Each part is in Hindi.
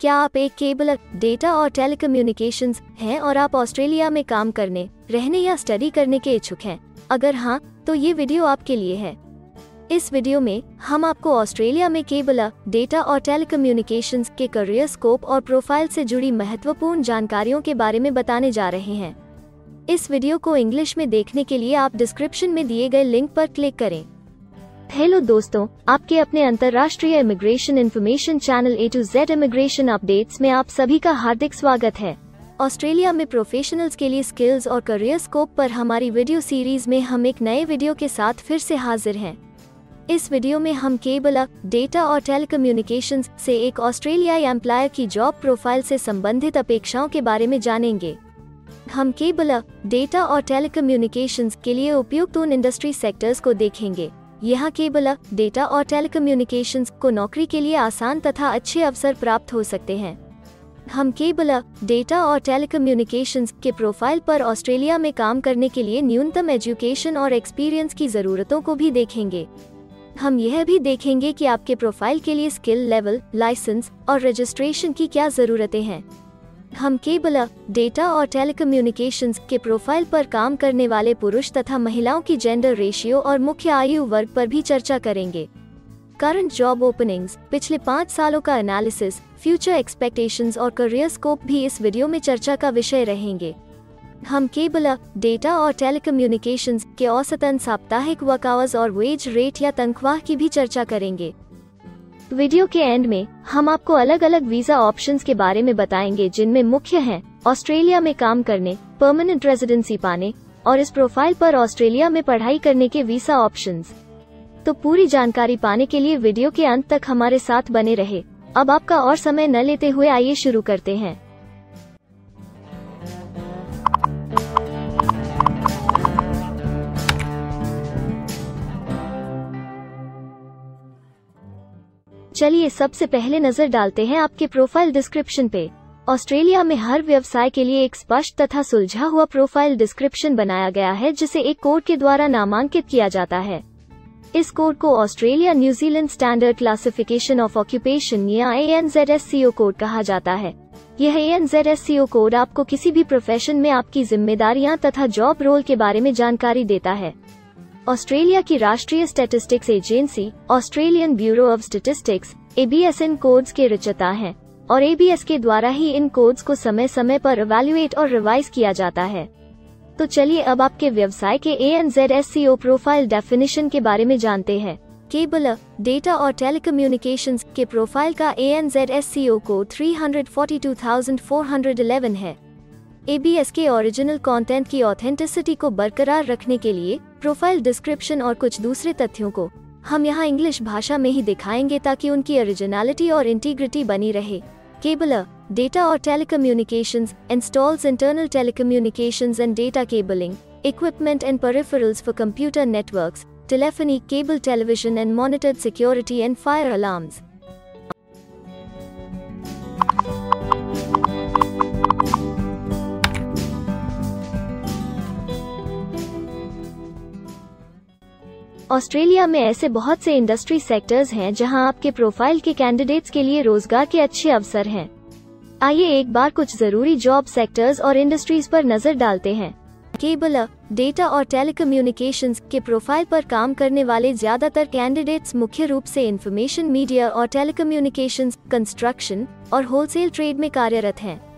क्या आप एक केबल, डेटा और टेलीकम्युनिकेशंस हैं और आप ऑस्ट्रेलिया में काम करने, रहने या स्टडी करने के इच्छुक हैं? अगर हाँ, तो ये वीडियो आपके लिए है। इस वीडियो में हम आपको ऑस्ट्रेलिया में केबल, डेटा और टेलीकम्युनिकेशंस के करियर स्कोप और प्रोफाइल से जुड़ी महत्वपूर्ण जानकारियों के बारे में बताने जा रहे हैं। इस वीडियो को इंग्लिश में देखने के लिए आप डिस्क्रिप्शन में दिए गए लिंक पर क्लिक करें। हेलो दोस्तों, आपके अपने अंतर्राष्ट्रीय immigration information channel A to Z immigration updates में आप सभी का हार्दिक स्वागत है। ऑस्ट्रेलिया में प्रोफेशनल्स के लिए स्किल्स और करियर स्कोप पर हमारी वीडियो सीरीज में हम एक नए वीडियो के साथ फिर से हाजिर हैं। इस वीडियो में हम केबल, डेटा और टेलीकम्युनिकेशंस से एक ऑस्ट्रेलियाई एम्प्लॉयर की जॉब प्रोफाइल से संबंधित अपेक्षाओं के बारे में जानेंगे। हम केबल, डेटा और टेलीकम्युनिकेशंस के लिए उपयुक्त उन इंडस्ट्री सेक्टर्स को देखेंगे। यहाँ केबल, डेटा और टेलीकम्युनिकेशंस को नौकरी के लिए आसान तथा अच्छे अवसर प्राप्त हो सकते हैं। हम केबल, डेटा और टेलीकम्युनिकेशंस के प्रोफाइल पर ऑस्ट्रेलिया में काम करने के लिए न्यूनतम एजुकेशन और एक्सपीरियंस की ज़रूरतों को भी देखेंगे। हम यह भी देखेंगे कि आपके प्रोफाइल के लिए स्किल लेवल, लाइसेंस और रजिस्ट्रेशन की क्या ज़रूरतें हैं। हम केबल, डेटा और टेलीकम्युनिकेशंस के प्रोफाइल पर काम करने वाले पुरुष तथा महिलाओं की जेंडर रेशियो और मुख्य आयु वर्ग पर भी चर्चा करेंगे। करंट जॉब ओपनिंग्स, पिछले 5 सालों का एनालिसिस, फ्यूचर एक्सपेक्टेशंस और करियर स्कोप भी इस वीडियो में चर्चा का विषय रहेंगे। हम केबल, डेटा और टेलीकम्युनिकेशंस के औसतन साप्ताहिक वर्क आवर्स और वेज रेट या तनख्वाह की भी चर्चा करेंगे। वीडियो के एंड में हम आपको अलग अलग वीजा ऑप्शंस के बारे में बताएंगे, जिनमें मुख्य हैं ऑस्ट्रेलिया में काम करने, परमानेंट रेजिडेंसी पाने और इस प्रोफाइल पर ऑस्ट्रेलिया में पढ़ाई करने के वीजा ऑप्शंस। तो पूरी जानकारी पाने के लिए वीडियो के अंत तक हमारे साथ बने रहे। अब आपका और समय न लेते हुए आइए शुरू करते हैं। चलिए सबसे पहले नजर डालते हैं आपके प्रोफाइल डिस्क्रिप्शन पे। ऑस्ट्रेलिया में हर व्यवसाय के लिए एक स्पष्ट तथा सुलझा हुआ प्रोफाइल डिस्क्रिप्शन बनाया गया है, जिसे एक कोड के द्वारा नामांकित किया जाता है। इस कोड को Australia New Zealand standard classification of occupation या ANZSCO कोड कहा जाता है। यह ANZSCO कोड आपको किसी भी प्रोफेशन में आपकी जिम्मेदारियां तथा जॉब रोल के बारे में जानकारी देता है। ऑस्ट्रेलिया की राष्ट्रीय statistics agency, Australian bureau of statistics, ABS in codes के रचयिता हैं और ABS के द्वारा ही इन कोड्स को समय समय पर इवैल्यूएट और रिवाइज किया जाता है। तो चलिए अब आपके व्यवसाय के ANZSCO प्रोफाइल डेफिनेशन के बारे में जानते हैं। केबल, डेटा और टेलीकम्युनिकेशंस के प्रोफाइल का ANZSCO कोड 342411 है। ABS के ओरिजिनल कंटेंट की ऑथेंटिसिटी को बरकरार रखने के लिए प्रोफाइल डिस्क्रिप्शन और कुछ दूसरे तथ्यों को हम यहाँ इंग्लिश भाषा में ही दिखाएंगे, ताकि उनकी ओरिजिनलिटी और इंटीग्रिटी बनी रहे। केबल, डेटा और telecommunications installs internal telecommunications and data cabling equipment and peripherals for computer networks, telephony, cable television and monitored security and fire alarms. Australia में ऐसे बहुत से इंडस्ट्री सेक्टर्स हैं जहां आपके प्रोफाइल के कैंडिडेट्स के लिए रोजगार के अच्छे अवसर हैं। आइए एक बार कुछ जरूरी जॉब सेक्टर्स और इंडस्ट्रीज पर नजर डालते हैं। केबल, डेटा और टेलीकम्युनिकेशंस के प्रोफाइल पर काम करने वाले ज्यादातर कैंडिडेट्स मुख्य रूप से इंफॉर्मेशन मीडिया और टेलीकम्युनिकेशंस, कंस्ट्रक्शन और होलसेल ट्रेड में कार्यरत हैं।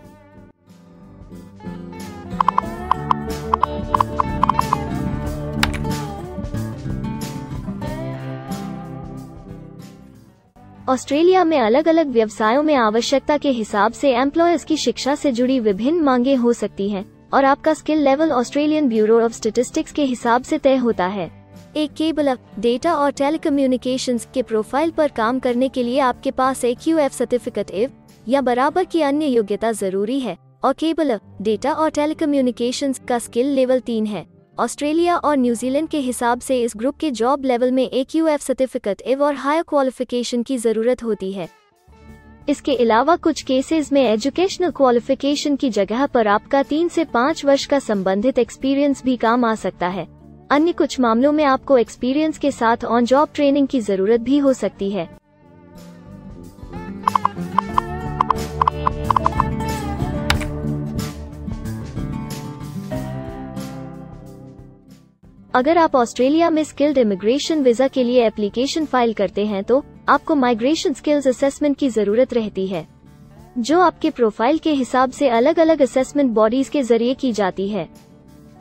ऑस्ट्रेलिया में अलग अलग व्यवसायों में आवश्यकता के हिसाब से एम्प्लॉयर्स की शिक्षा से जुड़ी विभिन्न मांगें हो सकती हैं और आपका skill level Australian bureau of statistics के हिसाब से तय होता है। एक केबल, डेटा और टेलीकम्युनिकेशंस के प्रोफाइल पर काम करने के लिए आपके पास AQF सर्टिफिकेट IF या बराबर की अन्य योग्यता जरूरी है और केबल, डेटा और टेलीकम्युनिकेशंस का स्किल लेवल 3 है। ऑस्ट्रेलिया और न्यूजीलैंड के हिसाब से इस ग्रुप के जॉब लेवल में AQF सर्टिफिकेट IF और हायर क्वालिफिकेशन की जरूरत होती है। इसके अलावा कुछ केसेस में एजुकेशनल क्वालिफिकेशन की जगह पर आपका 3 से 5 वर्ष का संबंधित एक्सपीरियंस भी काम आ सकता है। अन्य कुछ मामलों में आपको एक्सपीरियंस के साथ ऑन जॉब ट्रेनिंग की जरूरत भी हो सकती है। अगर आप ऑस्ट्रेलिया में स्किल्ड इमिग्रेशन वीजा के लिए एप्लीकेशन फाइल करते हैं तो आपको माइग्रेशन स्किल्स असेसमेंट की जरूरत रहती है, जो आपके प्रोफाइल के हिसाब से अलग अलग असेसमेंट बॉडीज के जरिए की जाती है।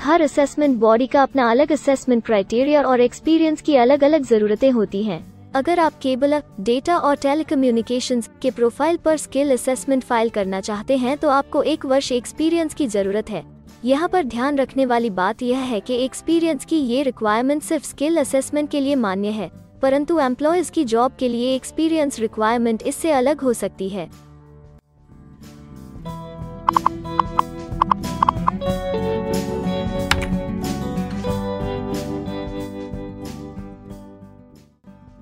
हर असेसमेंट बॉडी का अपना अलग असेसमेंट क्राइटेरिया और एक्सपीरियंस की अलग अलग जरूरतें होती हैं। अगर आप केबल, डेटा और टेलीकम्युनिकेशंस के प्रोफाइल पर स्किल असेसमेंट फाइल करना चाहते हैं तो आपको 1 वर्ष एक्सपीरियंस की जरूरत है। यहाँ पर ध्यान रखने वाली बात यह है कि एक्सपीरियंस की ये रिक्वायरमेंट सिर्फ स्किल असेसमेंट के लिए मान्य है, परंतु एम्प्लॉयज की जॉब के लिए एक्सपीरियंस रिक्वायरमेंट इससे अलग हो सकती है।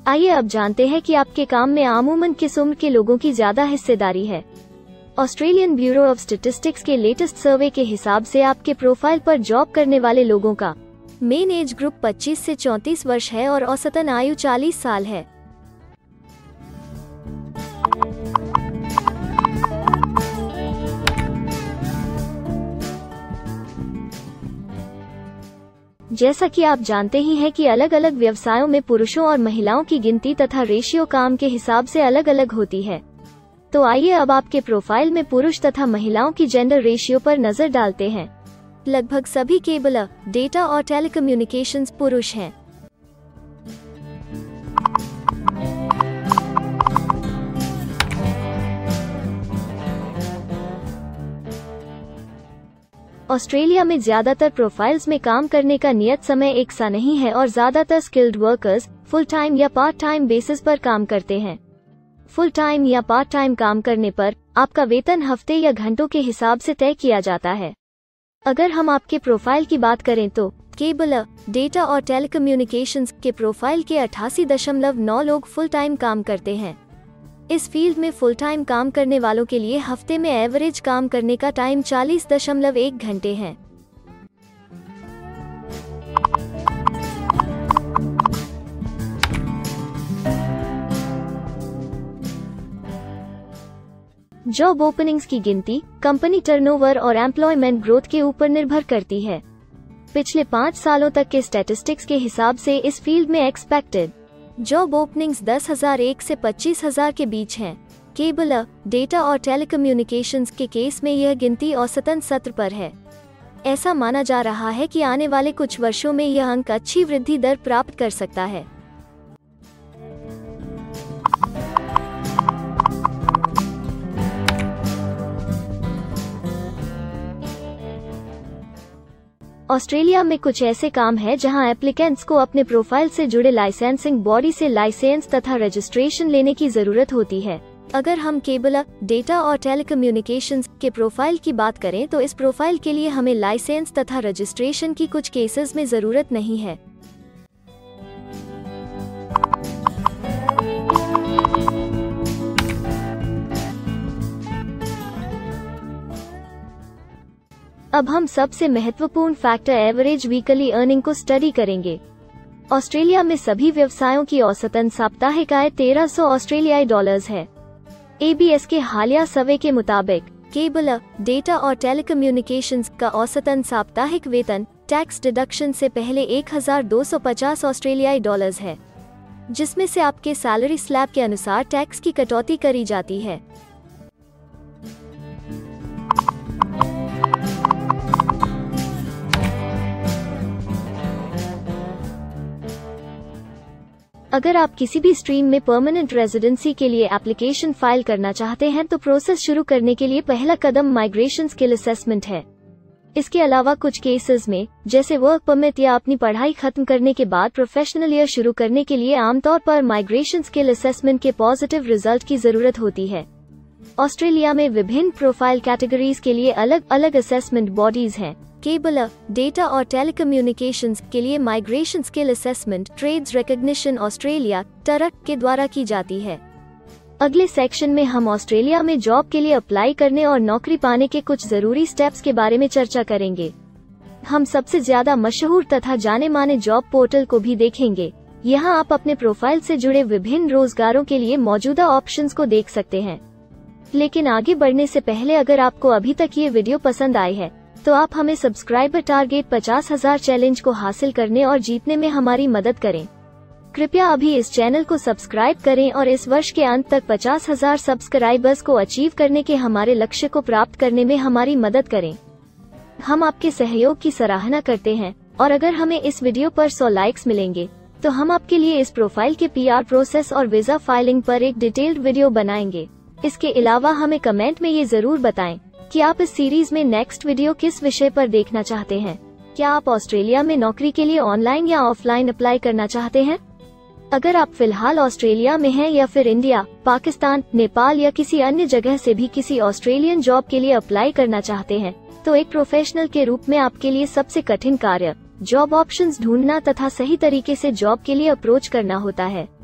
आइए अब जानते हैं कि आपके काम में आमूमन किस उम्र के लोगों की ज्यादा हिस्सेदारी है। ऑस्ट्रेलियन ब्यूरो ऑफ स्टैटिस्टिक्स के लेटेस्ट सर्वे के हिसाब से आपके प्रोफाइल पर जॉब करने वाले लोगों का मेन एज ग्रुप 25 से 34 वर्ष है और औसतन आयु 40 साल है। जैसा कि आप जानते ही हैं कि अलग अलग व्यवसायों में पुरुषों और महिलाओं की गिनती तथा रेशियो काम के हिसाब से अलग अलग होती है। तो आइए अब आपके प्रोफाइल में पुरुष तथा महिलाओं की जेंडर रेशियो पर नजर डालते हैं। लगभग सभी केबल, डेटा और टेलीकम्युनिकेशंस पुरुष हैं। ऑस्ट्रेलिया में ज्यादातर प्रोफाइल्स में काम करने का नियत समय एक सा नहीं है और ज्यादातर स्किल्ड वर्कर्स फुल टाइम या पार्ट टाइम बेसिस पर काम करते हैं। फुल टाइम या पार्ट टाइम काम करने पर आपका वेतन हफ्ते या घंटों के हिसाब से तय किया जाता है। अगर हम आपके प्रोफाइल की बात करें तो केबल, डेटा और टेलीकम्युनिकेशंस के प्रोफाइल के 88.9 लोग फुल टाइम काम करते हैं। इस फील्ड में फुल टाइम काम करने वालों के लिए हफ्ते में एवरेज काम करने का टाइम 40.1 घंटे है। जॉब ओपनिंग्स की गिनती कंपनी टर्नओवर और एम्प्लॉयमेंट ग्रोथ के ऊपर निर्भर करती है। पिछले 5 सालों तक के स्टैटिस्टिक्स के हिसाब से इस फील्ड में एक्सपेक्टेड जॉब ओपनिंग्स 10,001 से 25,000 के बीच हैं। केबल, डेटा और टेलीकम्युनिकेशंस के केस में यह गिनती औसतन 70 पर है। ऐसा माना जा रहा है कि आने वाले कुछ वर्षों में यह अंक अच्छी वृद्धि दर प्राप्त कर सकता है। ऑस्ट्रेलिया में कुछ ऐसे काम हैं जहां एप्लीकेंट्स को अपने प्रोफाइल से जुड़े लाइसेंसिंग बॉडी से लाइसेंस तथा रजिस्ट्रेशन लेने की जरूरत होती है। अगर हम केबल, डेटा और टेलीकम्युनिकेशंस के प्रोफाइल की बात करें तो इस प्रोफाइल के लिए हमें लाइसेंस तथा रजिस्ट्रेशन की कुछ केसेस में जरूरत नहीं है। अब हम सबसे महत्वपूर्ण फैक्टर एवरेज वीकली अर्निंग को स्टडी करेंगे। ऑस्ट्रेलिया में सभी व्यवसायों की औसतन साप्ताहिक आय 1300 ऑस्ट्रेलियाई डॉलर्स है। ABS के हालिया सर्वे के मुताबिक केबल, डेटा और टेलीकम्युनिकेशंस का औसतन साप्ताहिक वेतन टैक्स डिडक्शन से पहले 1250 ऑस्ट्रेलियाई डॉलर्स है, जिसमें से आपके सैलरी स्लैब के अनुसार टैक्स की कटौती करी जाती है। अगर आप किसी भी स्ट्रीम में परमानेंट रेजिडेंसी के लिए एप्लीकेशन फाइल करना चाहते हैं तो प्रोसेस शुरू करने के लिए पहला कदम माइग्रेशन स्किल असेसमेंट है। इसके अलावा कुछ केसेस में, जैसे वर्क परमिट या अपनी पढ़ाई खत्म करने के बाद प्रोफेशनल ईयर शुरू करने के लिए आमतौर पर माइग्रेशन स्किल असेसमेंट के पॉजिटिव रिजल्ट की जरूरत होती है। ऑस्ट्रेलिया में विभिन्न प्रोफाइल कैटेगरीज के लिए अलग अलग असेसमेंट बॉडीज हैं। केबल, डेटा और टेलीकम्युनिकेशंस के लिए migration skill assessment trades recognition Australia (TRAC) के द्वारा की जाती है। अगले सेक्शन में हम ऑस्ट्रेलिया में जॉब के लिए अप्लाई करने और नौकरी पाने के कुछ जरूरी स्टेप्स के बारे में चर्चा करेंगे। हम सबसे ज्यादा मशहूर तथा जाने माने जॉब पोर्टल को भी देखेंगे। यहाँ आप अपने प्रोफाइल से जुड़े विभिन्न रोजगारों के लिए मौजूदा ऑप्शंस को देख सकते हैं। लेकिन आगे बढ़ने से पहले अगर आपको अभी तक ये वीडियो पसंद आई है तो आप हमें सब्सक्राइबर टारगेट 50,000 चैलेंज को हासिल करने और जीतने में हमारी मदद करें। कृपया अभी इस चैनल को सब्सक्राइब करें और इस वर्ष के अंत तक 50,000 सब्सक्राइबर्स को अचीव करने के हमारे लक्ष्य को प्राप्त करने में हमारी मदद करें। हम आपके सहयोग की सराहना करते हैं और अगर हमें इस वीडियो पर 100 लाइक्स मिलेंगे तो हम आपके लिए इस प्रोफाइल के PR प्रोसेस और वीजा फाइलिंग पर एक डिटेल्ड वीडियो बनाएंगे। इसके अलावा हमें कमेंट में ये जरूर बताएं कि आप इस सीरीज में नेक्स्ट वीडियो किस विषय पर देखना चाहते हैं। क्या आप ऑस्ट्रेलिया में नौकरी के लिए ऑनलाइन या ऑफलाइन अप्लाई करना चाहते हैं? अगर आप फिलहाल ऑस्ट्रेलिया में हैं या फिर इंडिया, पाकिस्तान, नेपाल या किसी अन्य जगह से भी किसी ऑस्ट्रेलियन जॉब के लिए अप्लाई करना चाहते हैं, तो एक प्रोफेशनल के रूप में आपके लिए सबसे कठिन कार्य जॉब ऑप्शंस ढूंढना तथा सही तरीके से जॉब के लिए अप्रोच करना होता है।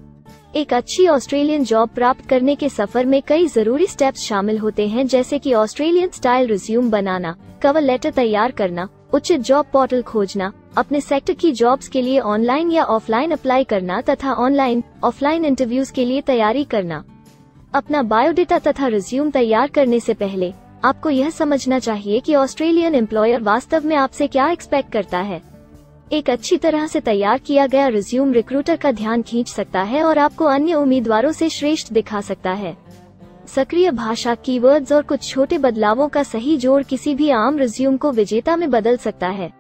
एक अच्छी ऑस्ट्रेलियन जॉब प्राप्त करने के सफर में कई जरूरी स्टेप्स शामिल होते हैं, जैसे कि ऑस्ट्रेलियन स्टाइल रिज्यूम बनाना, कवर लेटर तैयार करना, उचित जॉब पोर्टल खोजना, अपने सेक्टर की जॉब्स के लिए ऑनलाइन या ऑफलाइन अप्लाई करना तथा ऑनलाइन ऑफलाइन इंटरव्यूज के लिए तैयारी करना। अपना बायोडेटा तथा रिज्यूम तैयार करने से पहले आपको यह समझना चाहिए कि ऑस्ट्रेलियन एम्प्लॉयर वास्तव में आपसे क्या एक्सपेक्ट करता है। एक अच्छी तरह से तैयार किया गया रिज्यूम रिक्रूटर का ध्यान खींच सकता है और आपको अन्य उम्मीदवारों से श्रेष्ठ दिखा सकता है। सक्रिय भाषा, कीवर्ड्स और कुछ छोटे बदलावों का सही जोड़ किसी भी आम रिज्यूम को विजेता में बदल सकता है।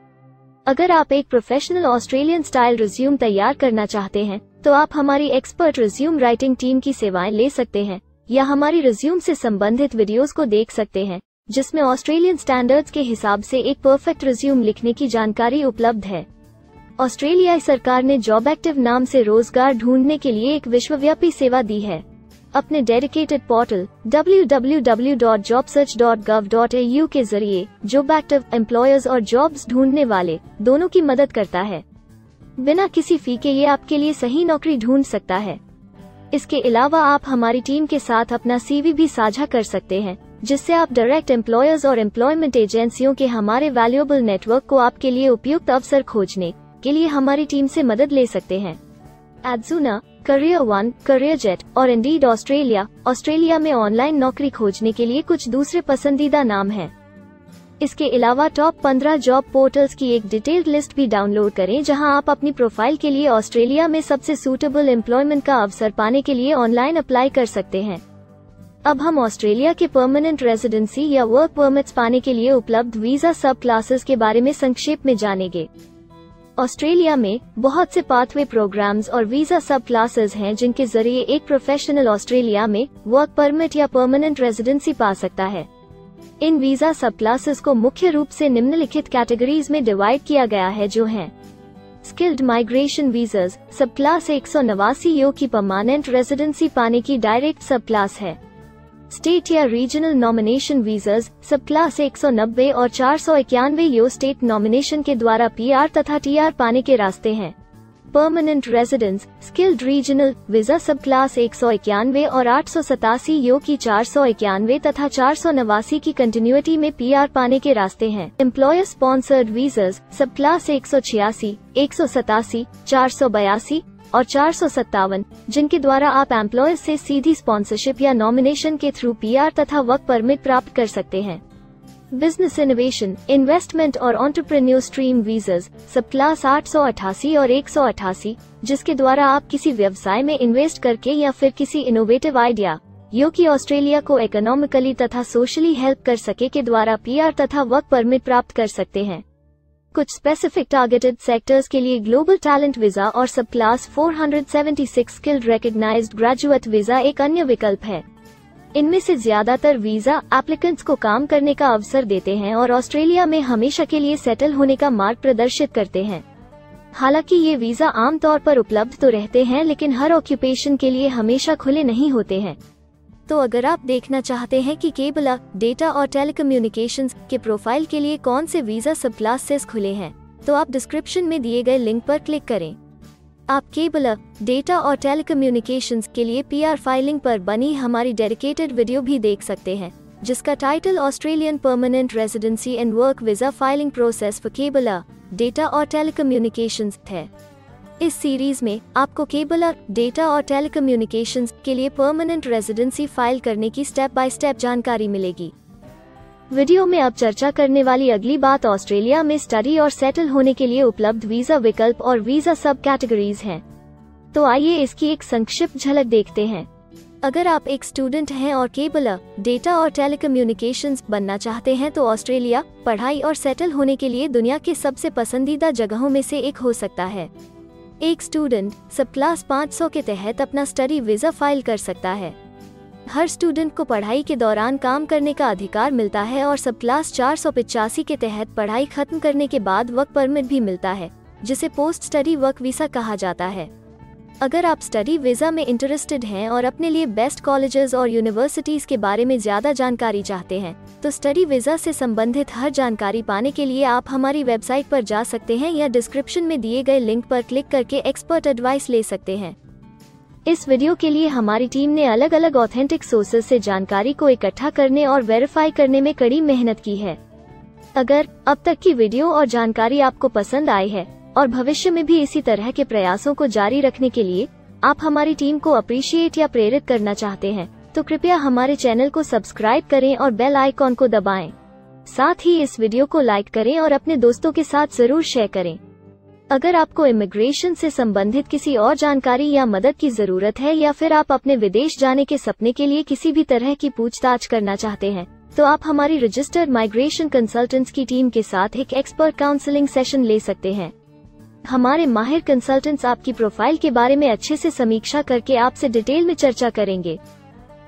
अगर आप एक प्रोफेशनल ऑस्ट्रेलियन स्टाइल रिज्यूम तैयार करना चाहते हैं, तो आप हमारी एक्सपर्ट रिज्यूम राइटिंग टीम की सेवाएं ले सकते हैं या हमारी रिज्यूम से संबंधित वीडियोस को देख सकते हैं, जिसमें ऑस्ट्रेलियन स्टैंडर्ड्स के हिसाब से एक परफेक्ट रिज्यूम लिखने की जानकारी उपलब्ध है। ऑस्ट्रेलियाई सरकार ने जॉब एक्टिव नाम से रोजगार ढूंढने के लिए एक विश्वव्यापी सेवा दी है। अपने डेडिकेटेड पोर्टल www.jobsearch.gov.au के जरिए जॉब एक्टिव एम्प्लॉयर्स और जॉब्स ढूंढने वाले दोनों की मदद करता है। बिना किसी फी के ये आपके लिए सही नौकरी ढूंढ सकता है। इसके अलावा आप हमारी टीम के साथ अपना CV भी साझा कर सकते हैं, जिससे आप डायरेक्ट एम्प्लॉयर्स और एम्प्लॉयमेंट एजेंसियों के हमारे वैल्यूएबल नेटवर्क को आपके लिए उपयुक्त अवसर खोजने के लिए हमारी टीम से मदद ले सकते हैं। एडजूना, करियर वन, करियर जेट और इंडीड ऑस्ट्रेलिया में ऑनलाइन नौकरी खोजने के लिए कुछ दूसरे पसंदीदा नाम हैं। इसके अलावा टॉप 15 जॉब पोर्टल्स की एक डिटेल्ड लिस्ट भी डाउनलोड करें, जहां आप अपनी प्रोफाइल के लिए ऑस्ट्रेलिया में सबसे सूटेबल एम्प्लॉयमेंट का अवसर पाने के लिए ऑनलाइन अप्लाई कर सकते हैं। अब हम ऑस्ट्रेलिया के परमानेंट रेजिडेंसी या वर्क परमिट्स पाने के लिए उपलब्ध वीजा सब क्लासेस के बारे में संक्षेप में जानेंगे। ऑस्ट्रेलिया में बहुत से पाथवे प्रोग्राम्स और वीजा सब क्लासेस हैं, जिनके जरिए एक प्रोफेशनल ऑस्ट्रेलिया में वर्क परमिट या परमानेंट रेजिडेंसी पा सकता है। इन वीजा सब क्लासेस को मुख्य रूप से निम्नलिखित कैटेगरीज में डिवाइड किया गया है, जो हैं स्किल्ड माइग्रेशन वीजास सब क्लास 189 यो की परमानेंट रेजिडेंसी पाने की डायरेक्ट सब क्लास है। स्टेट या रीजनल नॉमिनेशन वीजास सब क्लास 190 और 491 यो स्टेट नॉमिनेशन के द्वारा PR तथा TR पाने के रास्ते हैं। Permanent residence skilled regional visa सब क्लास 191 और 887 यो की 491 तथा 489 की कंटिन्यूटी में PR पाने के रास्ते हैं। एम्प्लॉयर स्पॉन्सर्ड वीजास सब क्लास 186, 187, 482 और 457, जिनके द्वारा आप एम्प्लॉयर से सीधी स्पॉन्सरशिप या नॉमिनेशन के थ्रू PR तथा वर्क परमिट प्राप्त कर सकते हैं। बिजनेस इनोवेशन, इन्वेस्टमेंट और एंटरप्रेन्योर स्ट्रीम वीजास सब क्लास 888 और 188, जिसके द्वारा आप किसी व्यवसाय में इन्वेस्ट करके या फिर किसी इनोवेटिव आइडिया यो कि ऑस्ट्रेलिया को इकोनॉमिकली तथा सोशली हेल्प कर सके के द्वारा PR तथा वर्क परमिट प्राप्त कर सकते हैं। कुछ स्पेसिफिक टारगेटेड सेक्टर्स के लिए ग्लोबल टैलेंट वीजा और subclass 476 skilled recognised graduate visa एक अन्य विकल्प है। इनमें से ज्यादातर वीजा एप्लीकेंट्स को काम करने का अवसर देते हैं और ऑस्ट्रेलिया में हमेशा के लिए सेटल होने का मार्ग प्रदर्शित करते हैं। हालांकि ये वीजा आमतौर पर उपलब्ध तो रहते हैं, लेकिन हर ऑक्यूपेशन के लिए हमेशा खुले नहीं होते हैं। तो अगर आप देखना चाहते हैं कि केबल, डेटा और टेलीकम्युनिकेशंस के प्रोफाइल के लिए कौन से वीजा सब क्लासेस खुले हैं, तो आप डिस्क्रिप्शन में दिए गए लिंक पर क्लिक करें। आप केबल, डेटा और टेलीकम्युनिकेशंस के लिए PR फाइलिंग पर बनी हमारी डेडिकेटेड वीडियो भी देख सकते हैं, जिसका title Australian permanent residency and work visa filing process for cable, data और टेलीकम्युनिकेशंस है। इस सीरीज में आपको केबल, डेटा और टेलीकम्युनिकेशंस के लिए परमानेंट रेजिडेंसी फाइल करने की स्टेप बाय स्टेप जानकारी मिलेगी। वीडियो में अब चर्चा करने वाली अगली बात ऑस्ट्रेलिया में स्टडी और सेटल होने के लिए उपलब्ध वीजा विकल्प और वीजा सब कैटेगरीज हैं। तो आइए इसकी एक संक्षिप्त झलक देखते हैं। अगर आप एक स्टूडेंट हैं और केबल, डेटा और टेलीकम्युनिकेशंस बनना चाहते हैं तो ऑस्ट्रेलिया पढ़ाई और सेटल होने के लिए दुनिया के सबसे पसंदीदा जगहों में से एक हो सकता है। एक स्टूडेंट सब क्लास 500 के तहत अपना स्टडी वीजा फाइल कर सकता है। हर स्टूडेंट को पढ़ाई के दौरान काम करने का अधिकार मिलता है और सब क्लास 485 के तहत पढ़ाई खत्म करने के बाद वर्क परमिट भी मिलता है, जिसे पोस्ट स्टडी वर्क वीसा कहा जाता है। अगर आप स्टडी वीजा में इंटरेस्टेड हैं और अपने लिए बेस्ट कॉलेजेस और यूनिवर्सिटीज के बारे में ज्यादा जानकारी चाहते हैं, तो स्टडी वीजा से संबंधित हर जानकारी पाने के लिए आप हमारी वेबसाइट पर जा सकते हैं या डिस्क्रिप्शन में दिए गए लिंक पर क्लिक करके एक्सपर्ट एडवाइस ले सकते हैं। इस वीडियो के लिए हमारी टीम ने अलग अलग ऑथेंटिक सोर्सेज से जानकारी को इकट्ठा करने और वेरीफाई करने में कड़ी मेहनत की है। अगर अब तक की वीडियो और जानकारी आपको पसंद आई है और भविष्य में भी इसी तरह के प्रयासों को जारी रखने के लिए आप हमारी टीम को अप्रिशिएट या प्रेरित करना चाहते हैं, तो कृपया हमारे चैनल को सब्सक्राइब करें और बेल आइकॉन को दबाएं। साथ ही इस वीडियो को लाइक करें और अपने दोस्तों के साथ जरूर शेयर करें। अगर आपको इमिग्रेशन से संबंधित किसी और जानकारी या मदद की जरूरत है या फिर आप अपने विदेश जाने के सपने के लिए किसी भी तरह की पूछताछ करना चाहते हैं, तो आप हमारी रजिस्टर्ड माइग्रेशन कंसल्टेंट्स की टीम के साथ एक एक्सपर्ट काउंसलिंग सेशन ले सकते हैं। हमारे माहिर कंसल्टेंट्स आपकी प्रोफाइल के बारे में अच्छे से समीक्षा करके आपसे डिटेल में चर्चा करेंगे।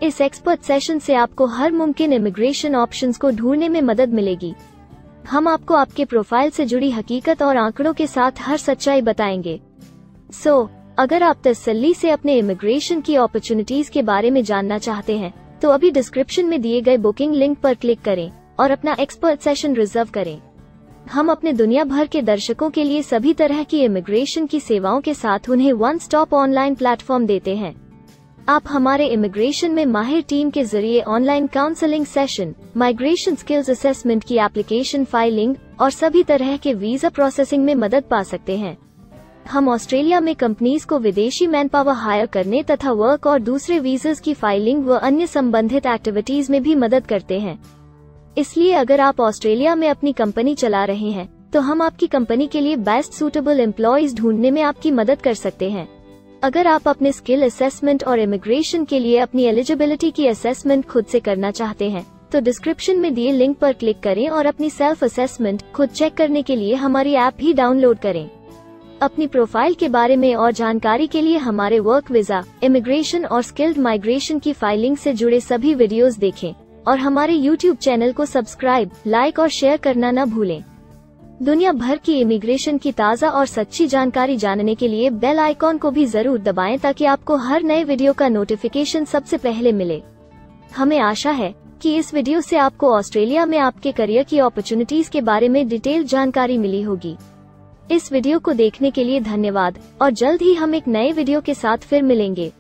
इस एक्सपर्ट सेशन से आपको हर मुमकिन इमिग्रेशन ऑप्शंस को ढूंढने में मदद मिलेगी। हम आपको आपके प्रोफाइल से जुड़ी हकीकत और आंकड़ों के साथ हर सच्चाई बताएंगे। अगर आप तसल्ली से अपने इमिग्रेशन की अपॉर्चुनिटीज के बारे में जानना चाहते हैं, तो अभी डिस्क्रिप्शन में दिए गए बुकिंग लिंक पर क्लिक करें और अपना एक्सपर्ट सेशन रिजर्व करें। हम अपने दुनिया भर के दर्शकों के लिए सभी तरह की इमिग्रेशन की सेवाओं के साथ उन्हें वन स्टॉप ऑनलाइन प्लेटफॉर्म देते हैं। आप हमारे इमिग्रेशन में माहिर टीम के जरिए online counselling session, migration skills assessment की एप्लीकेशन फाइलिंग और सभी तरह के वीजा प्रोसेसिंग में मदद पा सकते हैं। हम ऑस्ट्रेलिया में कंपनीज को विदेशी मैन पावर हायर करने तथा वर्क और दूसरे वीजास की फाइलिंग व अन्य संबंधित एक्टिविटीज में भी मदद करते हैं। इसलिए अगर आप ऑस्ट्रेलिया में अपनी कंपनी चला रहे हैं, तो हम आपकी कंपनी के लिए बेस्ट सूटेबल एम्प्लॉयज ढूंढने में आपकी मदद कर सकते हैं। अगर आप अपने स्किल असेसमेंट और इमिग्रेशन के लिए अपनी एलिजिबिलिटी की असेसमेंट खुद से करना चाहते हैं, तो डिस्क्रिप्शन में दिए लिंक पर क्लिक करें और अपनी सेल्फ असेसमेंट खुद चेक करने के लिए हमारी ऐप भी डाउनलोड करें। अपनी प्रोफाइल के बारे में और जानकारी के लिए हमारे वर्क वीजा, इमिग्रेशन और स्किल्ड माइग्रेशन की फाइलिंग से जुड़े सभी वीडियोस देखें और हमारे YouTube चैनल को सब्सक्राइब, लाइक और शेयर करना न भूलें। दुनिया भर की इमिग्रेशन की ताज़ा और सच्ची जानकारी जानने के लिए बेल आइकॉन को भी जरूर दबाएं ताकि आपको हर नए वीडियो का नोटिफिकेशन सबसे पहले मिले। हमें आशा है कि इस वीडियो से आपको ऑस्ट्रेलिया में आपके करियर की अपॉर्चुनिटीज के बारे में डिटेल जानकारी मिली होगी। इस वीडियो को देखने के लिए धन्यवाद और जल्द ही हम एक नए वीडियो के साथ फिर मिलेंगे।